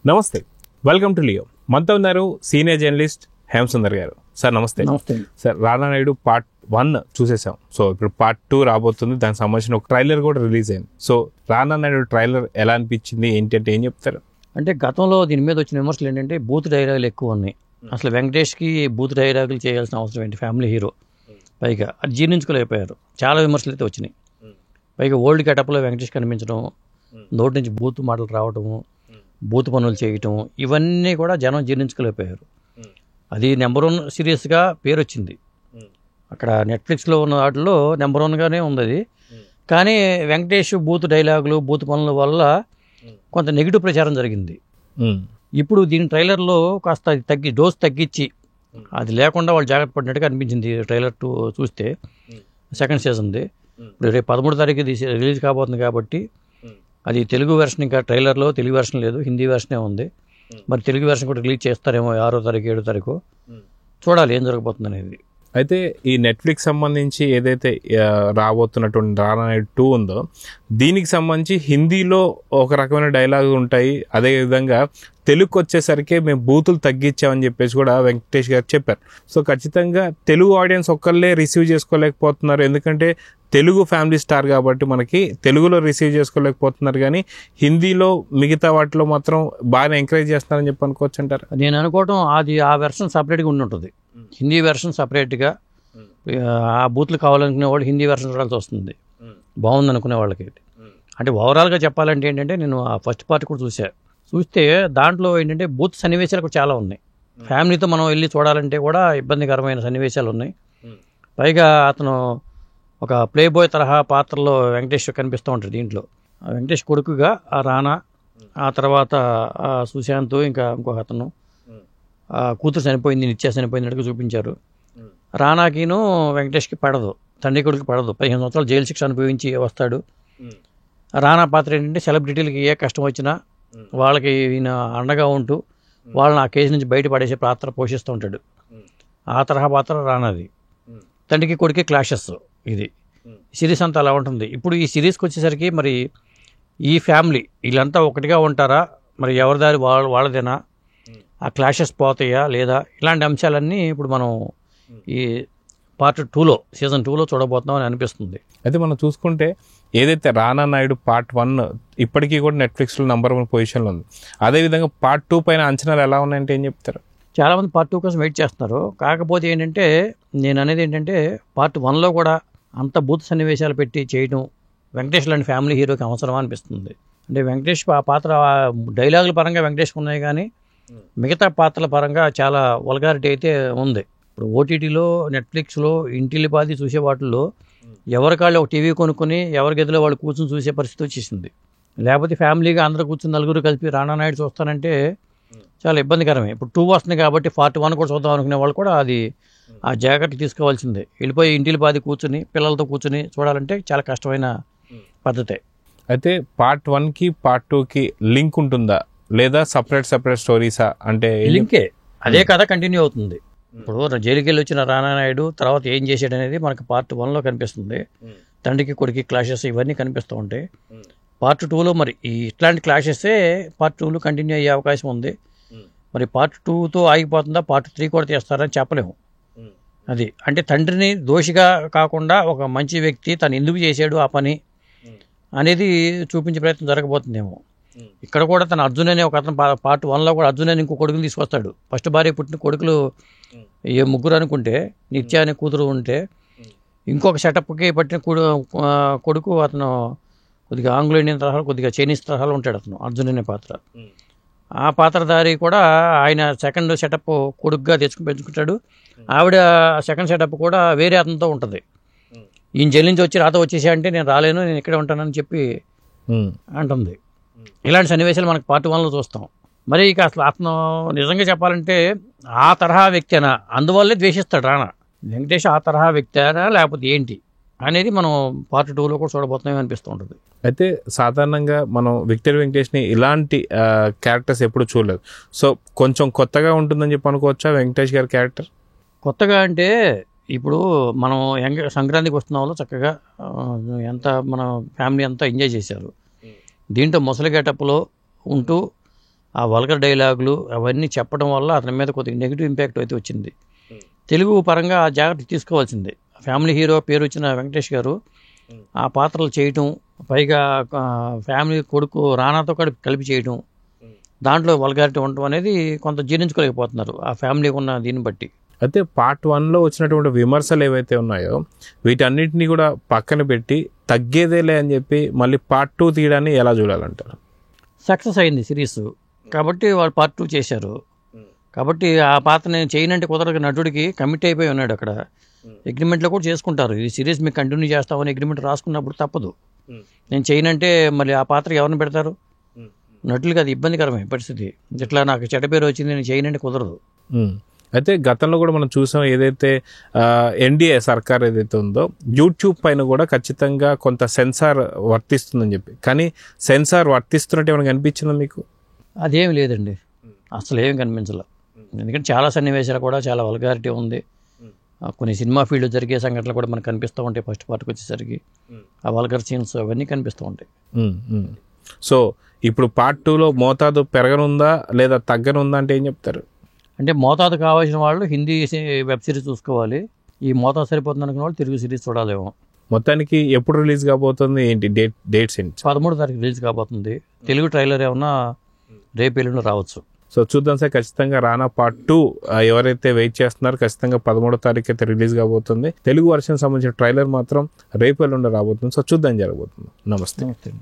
నమస్తే, welcome to Leo. మనతో ఉన్నారు సీనియర్ జర్నలిస్ట్ హేమసుందర్ గారు. సార్ నమస్తే. నమస్తే సార్, రానా నాయుడు పార్ట్ 1 చూసేసాం. సో ఇప్పుడు పార్ట్ 2 రాబోతుంది. దానికి సంబంధించిన ఒక ట్రైలర్ కూడా రిలీజ్ అయింది. సో రానా నాయుడు ట్రైలర్ ఎలా అనిపించింది, ఏంటి అంటే ఏం చెప్తారు? అంటే గతంలో దీని మీద వచ్చిన విమర్శలు ఏంటంటే బూత్ డైలాగులు ఎక్కువ ఉన్నాయి. అసలు వెంకటేష్కి బూత్ డైలాగులు చేయాల్సిన అవసరం ఏంటి, ఫ్యామిలీ హీరో, పైగా అది జీర్ణించుకోలేకపోయారు. చాలా విమర్శలు అయితే వచ్చినాయి. పైగా ఓల్డ్ గెటప్లో వెంకటేష్ కనిపించడం, నోటి నుంచి బూత్ మాటలు రావటము, బూత్ పనులు చేయటం, ఇవన్నీ కూడా జనం జీర్ణించుకోలేకపోయారు. అది నెంబర్ 1 సిరీస్గా పేరు వచ్చింది. అక్కడ నెట్ఫ్లిక్స్లో ఉన్న వాటిలో నెంబర్ 1గానే ఉంది అది. కానీ వెంకటేష్ బూత్ డైలాగులు, బూత్ పనుల వల్ల కొంత నెగిటివ్ ప్రచారం జరిగింది. ఇప్పుడు దీని ట్రైలర్లో కాస్త డోస్ తగ్గించి అది లేకుండా వాళ్ళు జాగ్రత్త పడినట్టుగా అనిపించింది. ట్రైలర్ 2 చూస్తే సెకండ్ సీజన్ది ఇప్పుడు రేపు 13వ తారీఖు రిలీజ్ కాబోతుంది. కాబట్టి అది తెలుగు వెర్షన్, ఇంకా ట్రైలర్లో తెలుగు వెర్షన్ లేదు, హిందీ వెర్షనే ఉంది. మరి తెలుగు వెర్షన్ కూడా రిలీజ్ చేస్తారేమో 6వ తారీఖు 7వ తారీఖు. చూడాలి ఏం జరగబోతుంది అనేది. అయితే ఈ నెట్ఫ్లిక్స్ సంబంధించి ఏదైతే రాబోతున్నటువంటి రానా నాయుడు 2 ఉందో, దీనికి సంబంధించి హిందీలో ఒక రకమైన డైలాగ్ ఉంటాయి. అదేవిధంగా తెలుగుకి వచ్చేసరికి మేము బూతులు తగ్గించామని చెప్పేసి కూడా వెంకటేష్ గారు చెప్పారు. సో ఖచ్చితంగా తెలుగు ఆడియన్స్ ఒక్కళ్ళే రిసీవ్ చేసుకోలేకపోతున్నారు. ఎందుకంటే తెలుగు ఫ్యామిలీ స్టార్ కాబట్టి మనకి తెలుగులో రిసీవ్ చేసుకోలేకపోతున్నారు. కానీ హిందీలో మిగతా వాటిలో మాత్రం బాగా ఎంకరేజ్ చేస్తున్నారని చెప్పి అనుకోవచ్చు అంటారు. నేను అనుకోవటం అది ఆ వెర్షన్ సపరేట్గా ఉండి ఉంటుంది. హిందీ వెర్షన్ సపరేట్గా, ఆ బూత్లు కావాలనుకునే వాళ్ళు హిందీ వెర్షన్ చూడాల్సి వస్తుంది, బాగుంది అనుకునే వాళ్ళకి. అంటే ఓవరాల్గా చెప్పాలంటే ఏంటంటే, నేను ఆ ఫస్ట్ పార్ట్ కూడా చూస్తే దాంట్లో ఏంటంటే బూత్ సన్నివేశాలు కూడా చాలా ఉన్నాయి. ఫ్యామిలీతో మనం వెళ్ళి చూడాలంటే కూడా ఇబ్బందికరమైన సన్నివేశాలు ఉన్నాయి. పైగా అతను ఒక ప్లే బాయ్ తరహా పాత్రలో వెంకటేష్ కనిపిస్తూ ఉంటాడు దీంట్లో. వెంకటేష్ కొడుకుగా ఆ రానా, ఆ తర్వాత సుశాంత్, ఇంకా ఇంకొక అతను కూతురు చనిపోయింది, నిత్య చనిపోయినట్టుగా చూపించారు. రానాకిను వెంకటేష్కి పడదు, తండ్రి కొడుకు పడదు. 15 సంవత్సరాలు జైలు శిక్ష అనుభవించి వస్తాడు. రానా పాత్ర ఏంటంటే సెలబ్రిటీలకి ఏ కష్టం వచ్చినా వాళ్ళకి ఈయన అండగా ఉంటూ వాళ్ళని ఆ కేసు నుంచి బయటపడేసే పాత్ర పోషిస్తూ ఉంటాడు. ఆ తరహా పాత్ర రానాది. తండ్రికి కొడుకే క్లాషెస్. ఇది సిరీస్ అంతా అలా ఉంటుంది. ఇప్పుడు ఈ సిరీస్కి వచ్చేసరికి మరి ఈ ఫ్యామిలీ వీళ్ళంతా ఒకటిగా ఉంటారా, మరి ఎవరిదారి వాళ్ళదేనా, ఆ క్లాషెస్ పోతాయా లేదా, ఇలాంటి అంశాలన్నీ ఇప్పుడు మనం ఈ పార్ట్ 2లో సీజన్ 2లో చూడబోతున్నామని అనిపిస్తుంది. అయితే మనం చూసుకుంటే ఏదైతే రానా నాయుడు పార్ట్ 1 ఇప్పటికీ కూడా నెట్ఫ్లిక్స్లో నెంబర్ 1 పొజిషన్లో ఉంది. అదేవిధంగా పార్ట్ 2 పైన అంచనాలు ఎలా ఉన్నాయంటే ఏం చెప్తారు? చాలామంది పార్ట్ 2 కోసం వెయిట్ చేస్తున్నారు. కాకపోతే ఏంటంటే నేను అనేది ఏంటంటే పార్ట్ 1లో కూడా అంత బూత్ సన్నివేశాలు పెట్టి చేయడం వెంకటేష్ లాంటి ఫ్యామిలీ హీరోకి అవసరమా అనిపిస్తుంది. అంటే వెంకటేష్ ఆ పాత్ర డైలాగుల పరంగా వెంకటేష్కి ఉన్నాయి, కానీ మిగతా పాత్రల పరంగా చాలా వల్గారిటీ అయితే ఉంది. ఇప్పుడు ఓటీటీలో, నెట్ఫ్లిక్స్లో ఇంటిల్లిపాది చూసే వాటిల్లో ఎవరికాళ్ళు ఒక టీవీ కొనుక్కొని ఎవరి గదిలో వాళ్ళు కూర్చొని చూసే పరిస్థితి వచ్చేసింది. లేకపోతే ఫ్యామిలీగా అందరూ కూర్చొని నలుగురు కలిపి రానా నాయుడు చూస్తానంటే చాలా ఇబ్బందికరమే. ఇప్పుడు 2 వస్తుంది కాబట్టి పార్ట్ 1 కూడా చూద్దాం అనుకునే వాళ్ళు కూడా అది ఆ జాగ్రత్త తీసుకోవాల్సిందే. వెళ్ళిపోయి ఇంటిల్లిపాది కూర్చుని పిల్లలతో కూర్చుని చూడాలంటే చాలా కష్టమైన పద్ధతే. అయితే పార్ట్ 1కి పార్ట్ 2కి లింక్ ఉంటుందా, లేదా సపరేట్ స్టోరీసా? అంటే లింకే, అదే కథ కంటిన్యూ అవుతుంది. ఇప్పుడు జైలుకి వెళ్ళి వచ్చిన రానా నాయుడు తర్వాత ఏం చేశాడు అనేది మనకు పార్ట్ 1లో కనిపిస్తుంది. తండ్రికి కొడుకు క్లాషెస్ ఇవన్నీ కనిపిస్తూ ఉంటాయి. పార్ట్ 2లో మరి ఇట్లాంటి క్లాషెస్సే పార్ట్ 2లో కంటిన్యూ అయ్యే అవకాశం ఉంది. మరి పార్ట్ 2తో ఆగిపోతుందా, పార్ట్ 3 కూడా తీస్తారని చెప్పలేము. అది అంటే తండ్రిని దోషిగా కాకుండా ఒక మంచి వ్యక్తి తను ఎందుకు చేశాడు ఆ పని అనేది చూపించే ప్రయత్నం జరగబోతుందేమో. ఇక్కడ కూడా తన అర్జున్ అనే ఒక అతను పార్ట్ 1లో కూడా అర్జున్ అని ఇంకో కొడుకుని తీసుకొస్తాడు. ఫస్ట్ భార్య పుట్టిన కొడుకులు 3 అనుకుంటే, నిత్య అనే కూతురు ఉంటే, ఇంకొక సెటప్కి పట్టిన కొడుకు అతను కొద్దిగా ఆంగ్లో ఇండియన్ తరహాలో, కొద్దిగా చైనీస్ తరహాలో ఉంటాడు అతను, అర్జున్ అనే పాత్ర. ఆ పాత్రధారి కూడా ఆయన సెకండ్ సెటప్ కొడుకుగా పెంచుకుంటాడు. ఆవిడ సెకండ్ సెటప్ కూడా వేరే అతనితో ఉంటుంది. ఈయన జైలు నుంచి వచ్చి రాతో వచ్చేసా అంటే నేను రాలేను, నేను ఇక్కడే ఉంటానని చెప్పి అంటుంది. ఇలాంటి సన్నివేశాలు మనకు పార్ట్ 1లో చూస్తాం. మరి ఇక అసలు అతను నిజంగా చెప్పాలంటే ఆ తరహా వ్యక్తేనా, అందువల్లే ద్వేషిస్తాడు రానా. వెంకటేష్ ఆ తరహా వ్యక్తేనా లేకపోతే ఏంటి అనేది మనం పార్ట్ 2లో కూడా చూడబోతున్నాం అనిపిస్తూ ఉంటుంది. అయితే సాధారణంగా మనం విక్టర్ వెంకటేష్ని ఇలాంటి క్యారెక్టర్స్ ఎప్పుడు చూడలేదు. సో కొంచెం కొత్తగా ఉంటుందని చెప్పి అనుకోవచ్చా వెంకటేష్ గారి క్యారెక్టర్? కొత్తగా అంటే ఇప్పుడు మనం సంక్రాంతికి వస్తున్నామో చక్కగా ఎంత మన ఫ్యామిలీ అంతా ఎంజాయ్ చేశారు. దీంట్లో ముసలి గెటప్లో ఉంటూ ఆ వల్గర్ డైలాగులు అవన్నీ చెప్పడం వల్ల అతని మీద కొద్దిగా నెగిటివ్ ఇంపాక్ట్ అయితే వచ్చింది. తెలుగు పరంగా ఆ జాగ్రత్త తీసుకోవాల్సిందే. ఫ్యామిలీ హీరో పేరు వచ్చిన వెంకటేష్ గారు ఆ పాత్రలు చేయటం, పైగా ఫ్యామిలీ కొడుకు రానాతో కలిపి చేయటం, దాంట్లో వల్గారిటీ ఉండటం అనేది కొంత జీర్ణించుకోలేకపోతున్నారు ఆ ఫ్యామిలీకి ఉన్న దీన్ని బట్టి. అయితే పార్ట్ 1లో వచ్చినటువంటి విమర్శలు ఏవైతే ఉన్నాయో వీటన్నిటిని కూడా పక్కన పెట్టి తగ్గేదేలే అని చెప్పి మళ్ళీ పార్ట్ 2 తీయడాన్ని ఎలా చూడాలంటారు? సక్సెస్ అయింది సిరీస్ కాబట్టి వాళ్ళు పార్ట్ 2 చేశారు. కాబట్టి ఆ పాత్ర నేను చేయనంటే కుదరక నటుడికి కమిట్ అయిపోయి ఉన్నాడు. అక్కడ అగ్రిమెంట్లో కూడా చేసుకుంటారు, ఈ సిరీస్ మీకు కంటిన్యూ చేస్తామని అగ్రిమెంట్ రాసుకున్నప్పుడు తప్పదు. నేను చేయనంటే మళ్ళీ ఆ పాత్ర ఎవరిని పెడతారు? నటులకి అది ఇబ్బందికరమైన పరిస్థితి. ఇట్లా నాకు చెడ్డ పేరు వచ్చింది, నేను చేయనంటే కుదరదు. అయితే గతంలో కూడా మనం చూసాం, ఏదైతే ఎన్డీఏ సర్కార్ ఏదైతే ఉందో యూట్యూబ్ పైన కూడా ఖచ్చితంగా కొంత సెన్సార్ వర్తిస్తుందని చెప్పి, కానీ సెన్సార్ వర్తిస్తున్నట్టు ఏమైనా కనిపించిందా మీకు? అదేమి లేదండి, అసలు ఏం కనిపించలే. ఎందుకంటే చాలా సన్నివేశాలు కూడా చాలా వల్గారిటీ ఉంది. కొన్ని సినిమా ఫీల్డ్ జరిగే సంఘటనలు కూడా మనకు కనిపిస్తూ ఉంటాయి. ఫస్ట్ పార్ట్కి వచ్చేసరికి ఆ వల్గర్ సీన్స్ అవన్నీ కనిపిస్తూ ఉంటాయి. సో ఇప్పుడు పార్ట్ 2లో మోతాదు పెరగనుందా లేదా తగ్గనుందా అంటే ఏం చెప్తారు? అంటే మోతాదు కావాల్సిన వాళ్ళు హిందీ వెబ్ సిరీస్ చూసుకోవాలి, ఈ మోతాదు సరిపోతుంది అనుకున్న వాళ్ళు తెలుగు సిరీస్ చూడాలేమో. మొత్తానికి ఎప్పుడు రిలీజ్ కాబోతుంది, ఏంటి డేట్స్ ఏంటి? 13వ తారీఖు రిలీజ్ కాబోతుంది. తెలుగు ట్రైలర్ ఏమన్నా రేపు ఎల్లుండి రావచ్చు. సో చూద్దాం సార్, ఖచ్చితంగా రానా పార్ట్ 2 ఎవరైతే వెయిట్ చేస్తున్నారో ఖచ్చితంగా 13వ తారీఖు అయితే రిలీజ్ కాబోతుంది. తెలుగు వర్షన్ సంబంధించిన ట్రైలర్ మాత్రం రేపు ఎల్లుండి రాబోతుంది. సో చూద్దాం జరగబోతుంది. నమస్తే.